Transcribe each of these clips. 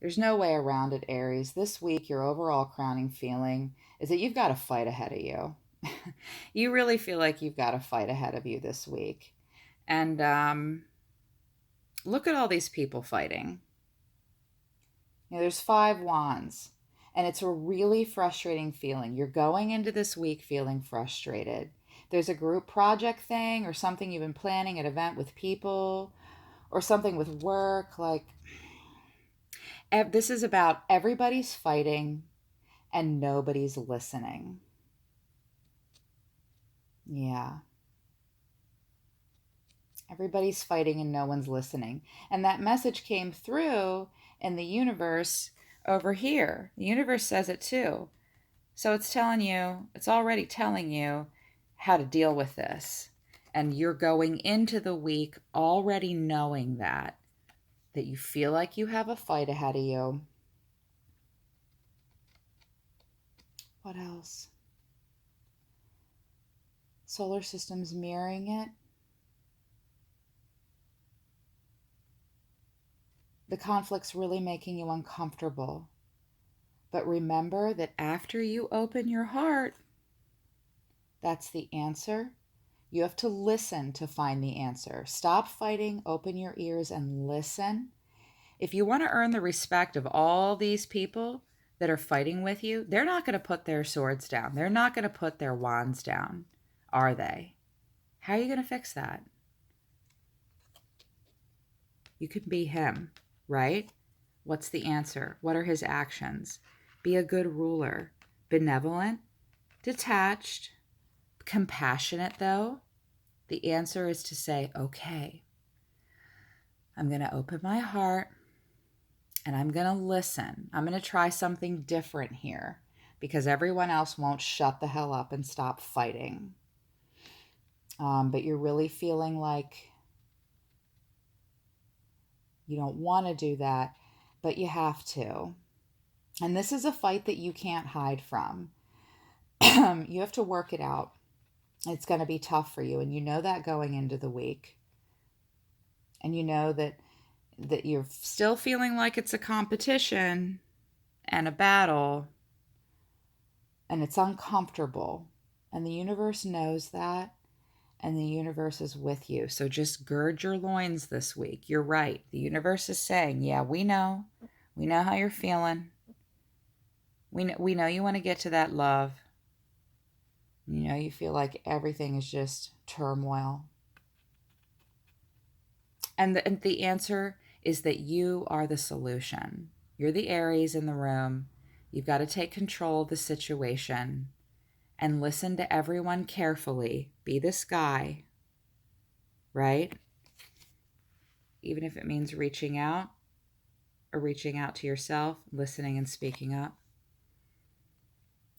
There's no way around it, Aries. This week, your overall crowning feeling is that you've got a fight ahead of you. You really feel like you've got a fight ahead of you this week. And look at all these people fighting. There's 5 wands, and it's a really frustrating feeling. You're going into this week feeling frustrated. There's a group project thing or something you've been planning, an event with people or something with work. Like, this is about everybody's fighting and nobody's listening. Yeah. Everybody's fighting and no one's listening. And that message came through in the universe over here. The universe says it too. So it's telling you, it's already telling you how to deal with this. And you're going into the week already knowing that you feel like you have a fight ahead of you. What else? Solar system's mirroring it. The conflict's really making you uncomfortable. But remember that after you open your heart, that's the answer. You have to listen to find the answer. Stop fighting, open your ears, and listen. If you want to earn the respect of all these people that are fighting with you, they're not going to put their swords down. They're not going to put their wands down, are they? How are you going to fix that? You can be him, right? What's the answer? What are his actions? Be a good ruler, benevolent, detached, compassionate, though. The answer is to say, okay, I'm going to open my heart and I'm going to listen. I'm going to try something different here because everyone else won't shut the hell up and stop fighting. But you're really feeling like you don't want to do that, but you have to. And this is a fight that you can't hide from. You have to work it out. It's going to be tough for you. And you know that going into the week. And you know that you're still feeling like it's a competition and a battle. And it's uncomfortable. And the universe knows that. And the universe is with you. So just gird your loins this week. You're right. The universe is saying, yeah, we know. We know how you're feeling. We know you want to get to that love. You know, you feel like everything is just turmoil. And the answer is that you are the solution. You're the Aries in the room. You've got to take control of the situation and listen to everyone carefully. Be this guy, right? Even if it means reaching out or reaching out to yourself, listening and speaking up.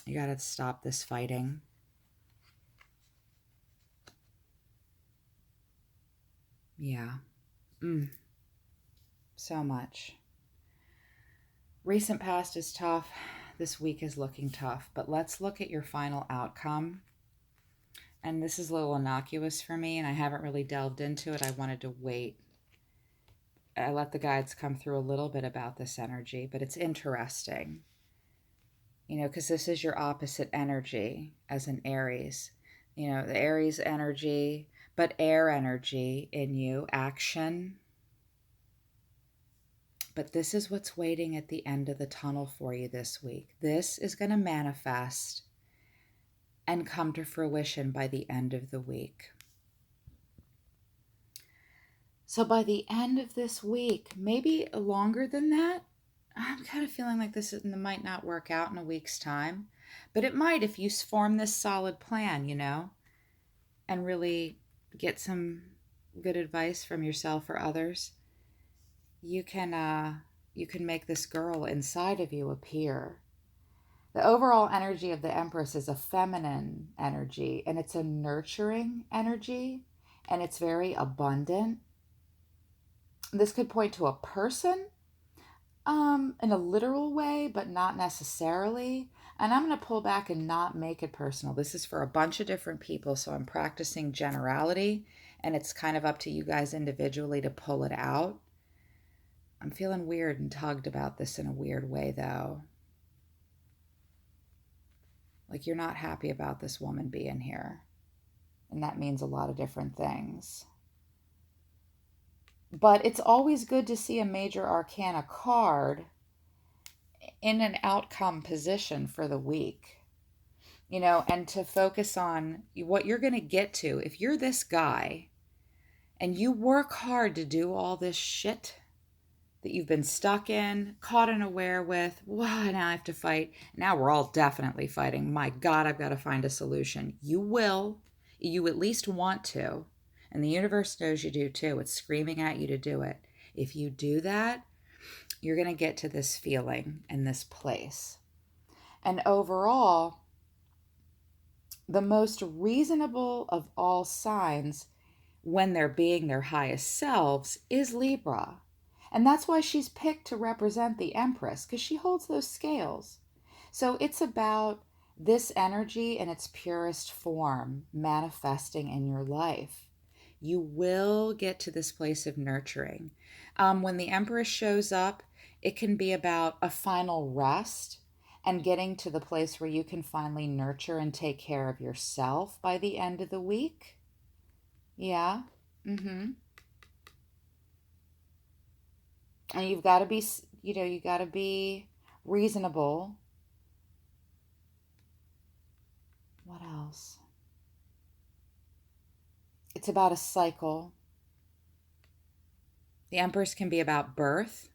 You got to stop this fighting. Yeah. So much. Recent past is tough. This week is looking tough. But let's look at your final outcome. And this is a little innocuous for me, and I haven't really delved into it. I wanted to wait. I let the guides come through a little bit about this energy, but it's interesting. You know, because this is your opposite energy as an Aries. You know, the Aries energy, but air energy in you, action. But this is what's waiting at the end of the tunnel for you this week. This is going to manifest and come to fruition by the end of the week. So by the end of this week, maybe longer than that, I'm kind of feeling like this might not work out in a week's time, but it might if you form this solid plan, you know, and really get some good advice from yourself or others. You can make this girl inside of you appear. The overall energy of the Empress is a feminine energy, and it's a nurturing energy, and it's very abundant. This could point to a person in a literal way, but not necessarily. And I'm going to pull back and not make it personal. This is for a bunch of different people, so I'm practicing generality, and it's kind of up to you guys individually to pull it out. I'm feeling weird and tugged about this in a weird way, though. Like you're not happy about this woman being here. And that means a lot of different things. But it's always good to see a major arcana card in an outcome position for the week, and to focus on what you're going to get to. If you're this guy and you work hard to do all this shit that you've been stuck in, caught unaware with, wow, now I have to fight. Now we're all definitely fighting. My God, I've got to find a solution. You will. You at least want to. And the universe knows you do too. It's screaming at you to do it. If you do that, you're going to get to this feeling and this place. And overall, the most reasonable of all signs when they're being their highest selves is Libra. And that's why she's picked to represent the Empress, because she holds those scales. So it's about this energy in its purest form manifesting in your life. You will get to this place of nurturing. When the Empress shows up, it can be about a final rest and getting to the place where you can finally nurture and take care of yourself by the end of the week. Yeah. Mm-hmm. And you've got to be, you got to be reasonable. What else? It's about a cycle. The Empress can be about birth,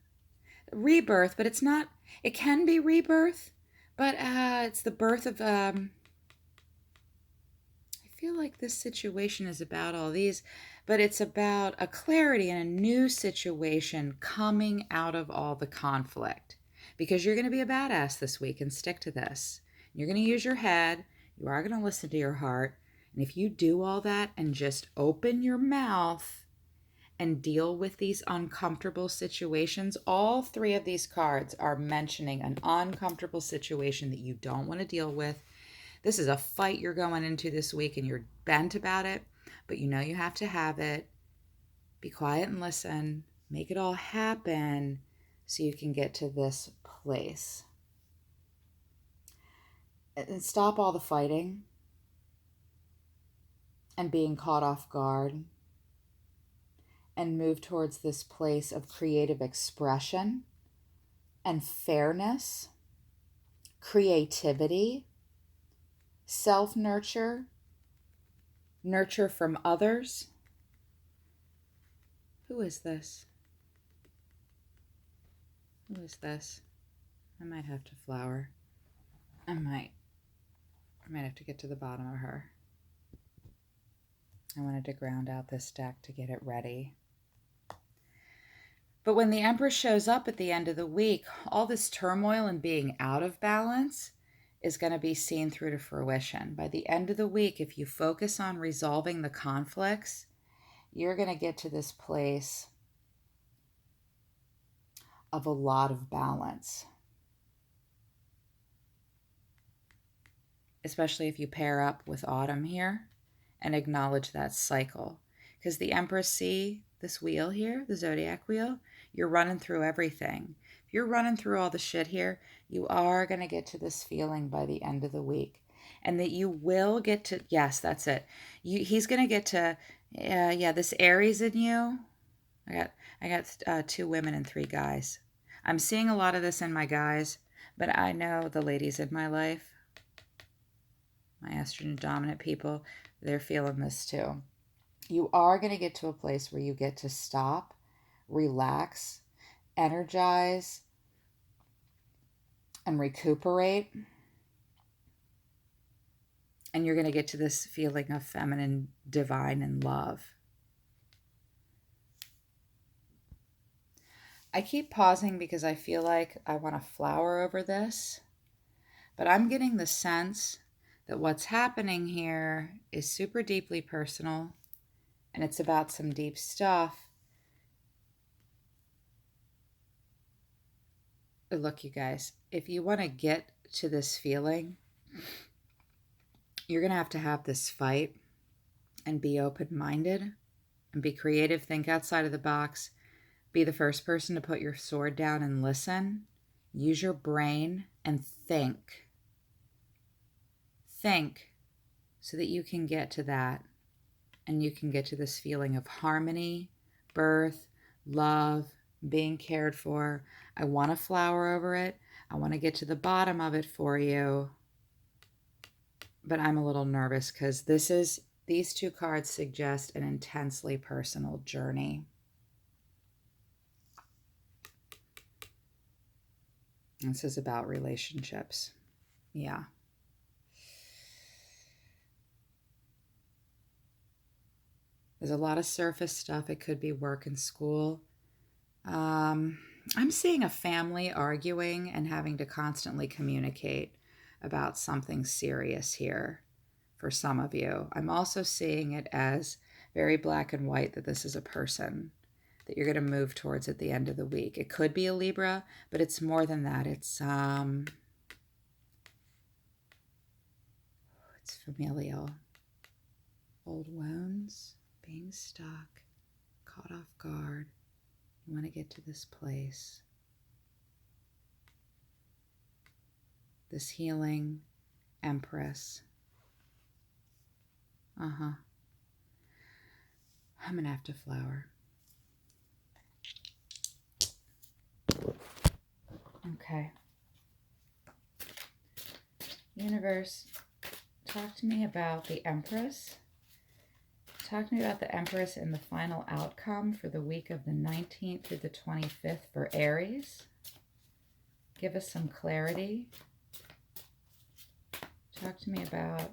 rebirth, but it's not, it can be rebirth, but it's the birth of, I feel like this situation is about all these, but it's about a clarity and a new situation coming out of all the conflict. Because you're going to be a badass this week and stick to this. You're going to use your head. You are going to listen to your heart. And if you do all that and just open your mouth and deal with these uncomfortable situations, all three of these cards are mentioning an uncomfortable situation that you don't want to deal with. This is a fight you're going into this week and you're bent about it, but you know you have to have it. Be quiet and listen. Make it all happen so you can get to this place. And stop all the fighting and being caught off guard and move towards this place of creative expression and fairness, creativity, self-nurture, nurture from others. Who is this? Who is this? I might have to flower. I might have to get to the bottom of her. I wanted to ground out this deck to get it ready. But when the Empress shows up at the end of the week, all this turmoil and being out of balance is going to be seen through to fruition. By the end of the week, if you focus on resolving the conflicts, you're going to get to this place of a lot of balance. Especially if you pair up with Autumn here and acknowledge that cycle. Because the Empress, see this wheel here, the zodiac wheel, you're running through everything. If you're running through all the shit here, you are going to get to this feeling by the end of the week. And that you will get to, yes, that's it. He's going to get to, this Aries in you. I got 2 women and 3 guys. I'm seeing a lot of this in my guys, but I know the ladies in my life, my estrogen dominant people, they're feeling this too. You are going to get to a place where you get to stop, relax, energize, and recuperate. And you're going to get to this feeling of feminine, divine, and love. I keep pausing because I feel like I want to flower over this, but I'm getting the sense that what's happening here is super deeply personal, and it's about some deep stuff. Look, you guys, if you want to get to this feeling, you're going to have this fight and be open-minded and be creative, think outside of the box, Be the first person to put your sword down and listen. Use your brain and think. Think so that you can get to that, and you can get to this feeling of harmony, birth, love, being cared for. I want to flower over it. I want to get to the bottom of it for you. But I'm a little nervous because these two cards suggest an intensely personal journey. This is about relationships. Yeah. There's a lot of surface stuff. It could be work and school. I'm seeing a family arguing and having to constantly communicate about something serious here for some of you. I'm also seeing it as very black and white, that this is a person that you're going to move towards at the end of the week. It could be a Libra, but it's more than that. It's familial. Old wounds, being stuck, caught off guard. You want to get to this place. This healing Empress. I'm going to have to flower. Okay. Universe, talk to me about the Empress. Talk to me about the Empress and the final outcome for the week of the 19th through the 25th for Aries. Give us some clarity. Talk to me about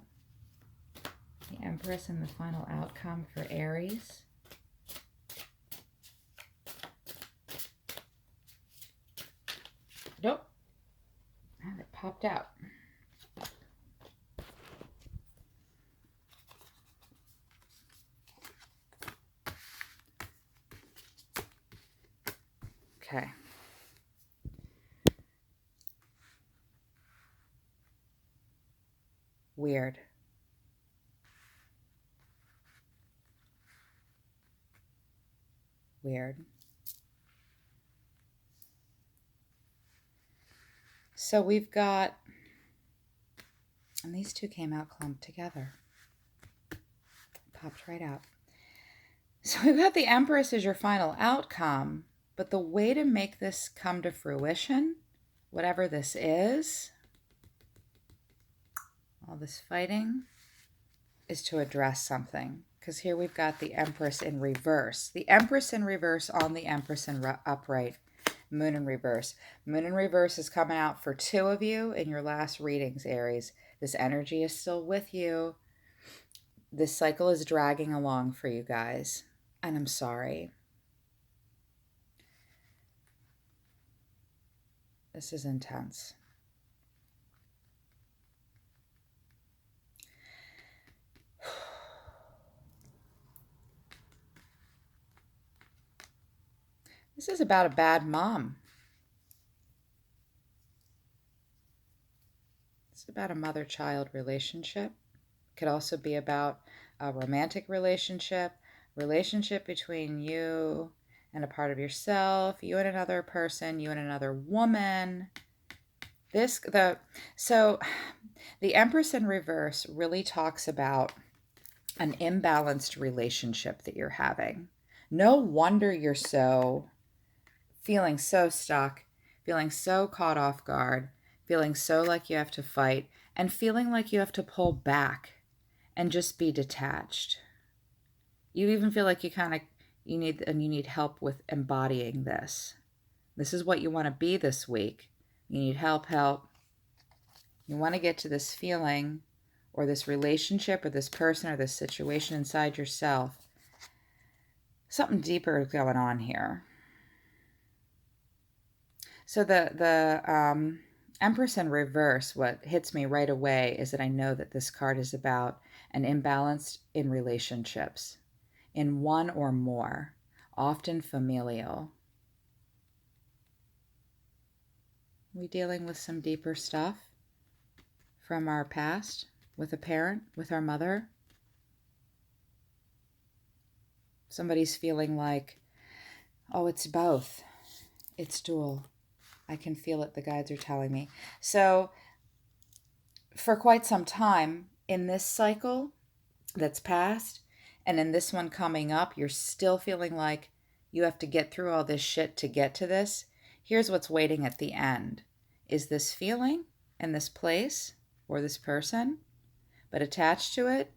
the Empress and the final outcome for Aries. Nope. And it popped out. Okay. Weird. Weird. So we've got, and these two came out clumped together. Popped right out. So we've got the Empress as your final outcome, but the way to make this come to fruition, whatever this is, all this fighting, is to address something. Because here we've got the Empress in reverse. The Empress in reverse on the Empress in upright. Moon in reverse. Moon in reverse is coming out for two of you in your last readings, Aries. This energy is still with you. This cycle is dragging along for you guys. And I'm sorry. This is intense. This is about a bad mom. It's about a mother-child relationship. It could also be about a romantic relationship between you and a part of yourself, you and another person, you and another woman. So the Empress in reverse really talks about an imbalanced relationship that you're having. No wonder you're feeling so stuck, feeling so caught off guard, feeling so like you have to fight, and feeling like you have to pull back and just be detached. You even feel like you need help with embodying this. This is what you want to be this week. You need help. You want to get to this feeling or this relationship or this person or this situation inside yourself. Something deeper is going on here. So the Empress in reverse, what hits me right away is that I know that this card is about an imbalance in relationships, in one or more, often familial. We dealing with some deeper stuff from our past, with a parent, with our mother. Somebody's feeling like Oh, it's both. It's dual. I can feel it. The guides are telling me. So, for quite some time in this cycle that's past, and in this one coming up, you're still feeling like you have to get through all this shit to get to this. Here's what's waiting at the end is this feeling and this place or this person, but attached to it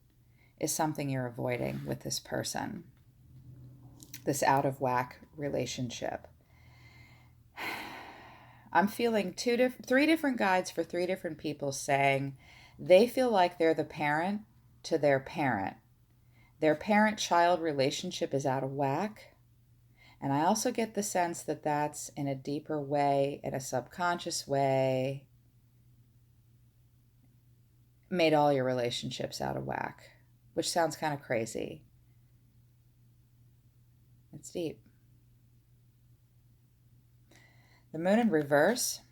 is something you're avoiding with this person, this out of whack relationship. I'm feeling three different guides for three different people saying they feel like they're the parent to their parent. Their parent-child relationship is out of whack. And I also get the sense that that's in a deeper way, in a subconscious way, made all your relationships out of whack, which sounds kind of crazy. It's deep. The moon in reverse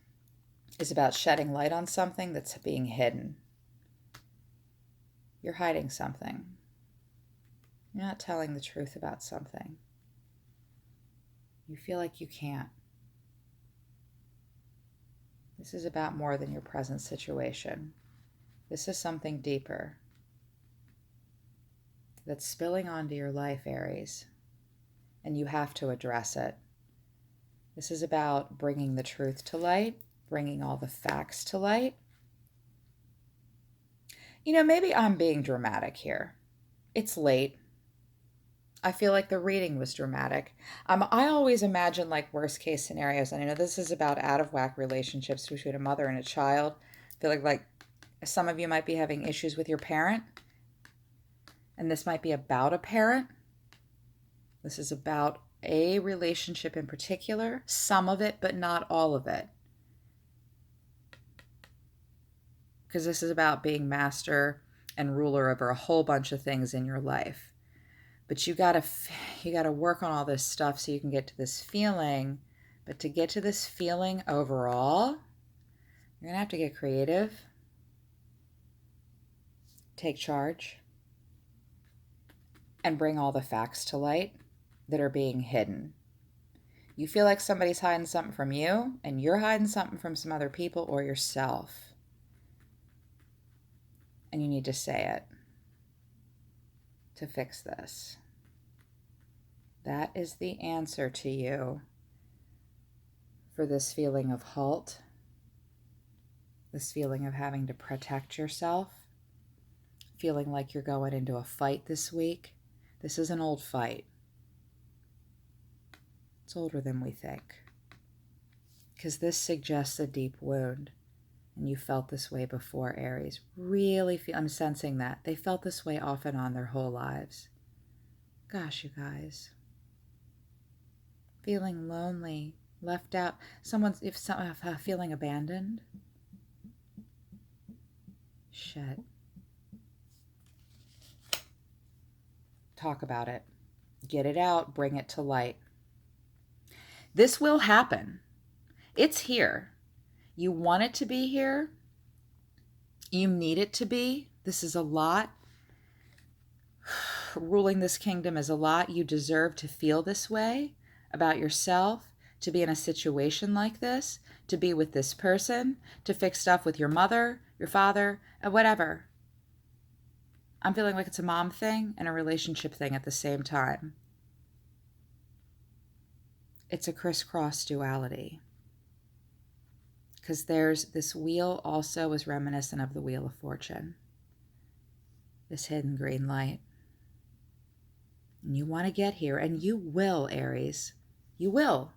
is about shedding light on something that's being hidden. You're hiding something. You're not telling the truth about something. You feel like you can't. This is about more than your present situation. This is something deeper that's spilling onto your life, Aries, and you have to address it. This is about bringing the truth to light, bringing all the facts to light. You know, maybe I'm being dramatic here. It's late. I feel like the reading was dramatic. I always imagine like worst case scenarios, and I know this is about out of whack relationships between a mother and a child. I feel like some of you might be having issues with your parent, and this might be about a parent. This is about a relationship in particular, some of it, but not all of it. Because this is about being master and ruler over a whole bunch of things in your life. But you gotta work on all this stuff so you can get to this feeling. But to get to this feeling overall, you're gonna have to get creative, take charge, and bring all the facts to light that are being hidden. You feel like somebody's hiding something from you, and you're hiding something from some other people or yourself. And you need to say it to fix this. That is the answer to you for this feeling of halt, this feeling of having to protect yourself, feeling like you're going into a fight this week. This is an old fight. It's older than we think. Because this suggests a deep wound. And you felt this way before, Aries. Really feel, I'm sensing that. They felt this way off and on their whole lives. Gosh, you guys. Feeling lonely, left out. Feeling abandoned. Shit. Talk about it. Get it out. Bring it to light. This will happen. It's here. You want it to be here. You need it to be. This is a lot. Ruling this kingdom is a lot. You deserve to feel this way about yourself, to be in a situation like this, to be with this person, to fix stuff with your mother, your father, and whatever. I'm feeling like it's a mom thing and a relationship thing at the same time. It's a crisscross duality. Because there's this wheel also is reminiscent of the Wheel of Fortune. This hidden green light. And you want to get here, and you will, Aries. You will.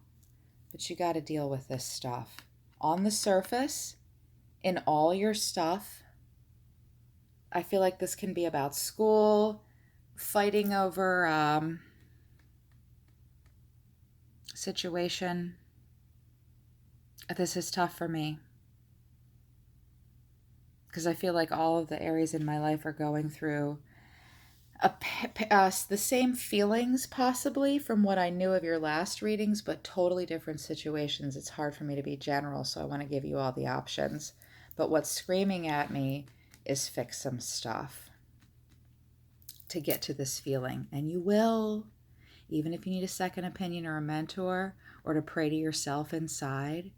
But you got to deal with this stuff. On the surface, in all your stuff, I feel like this can be about school, fighting over situation. This is tough for me. Because I feel like all of the areas in my life are going through the same feelings possibly from what I knew of your last readings, but totally different situations. It's hard for me to be general, so I want to give you all the options. But what's screaming at me is fix some stuff to get to this feeling. And you will. even if you need a second opinion or a mentor or to pray to yourself inside,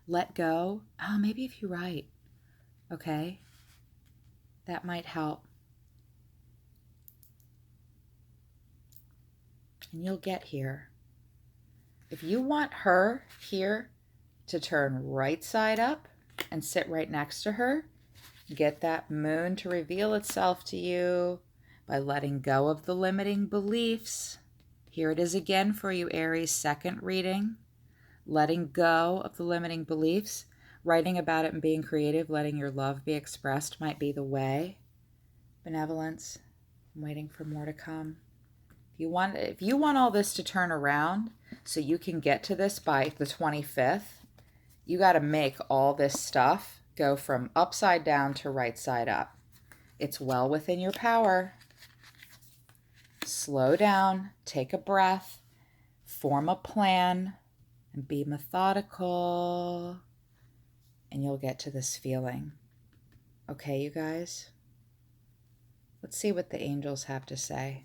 let go. Oh, maybe if you write, okay, that might help. And you'll get here. If you want her here to turn right side up and sit right next to her, get that moon to reveal itself to you by letting go of the limiting beliefs. Here it is again for you, Aries, second reading. Letting go of the limiting beliefs, writing about it and being creative, letting your love be expressed might be the way. Benevolence, I'm waiting for more to come. If you want all this to turn around so you can get to this by the 25th, you got to make all this stuff go from upside down to right side up. It's well within your power. Slow down, take a breath, form a plan, and be methodical, and you'll get to this feeling. Okay, you guys? Let's see what the angels have to say.